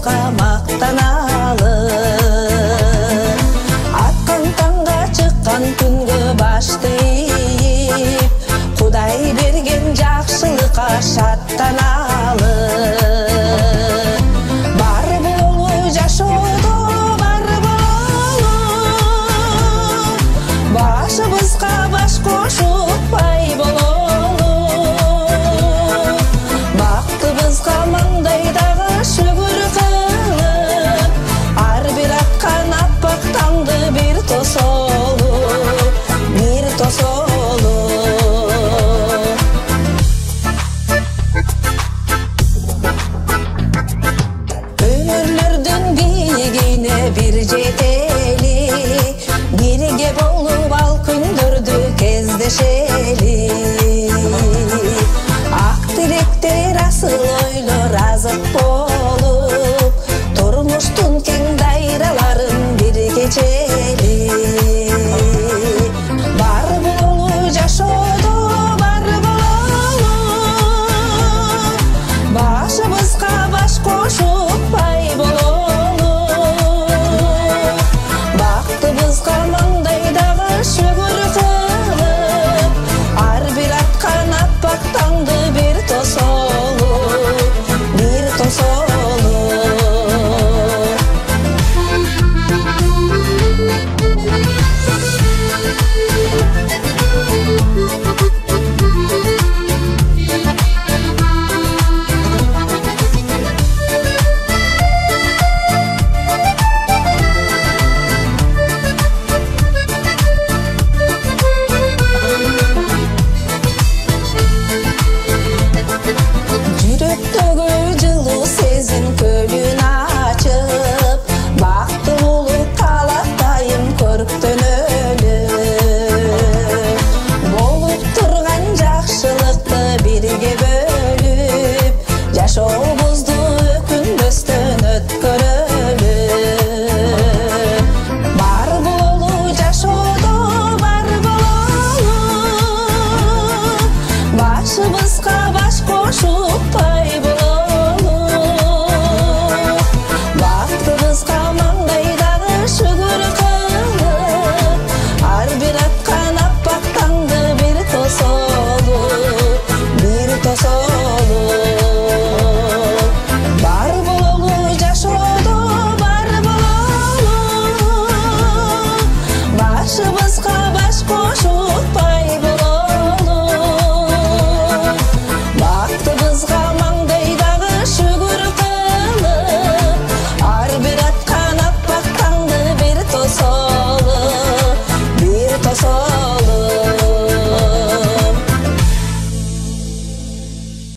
башка мактаналы. Аткан таңга чыккан күнгө башты ийип, Кудай берген жакшылыкка шаттаналы. Бар болуу жашоодо бар болуу, башыбызга баш кошуп бай бололу. Бактыбызга маңдайдагы шүгүр кылып, ар бир аткан аппак таңды бир тосолу, бир тосолу. Өмүрлөрдүн биигине бир жете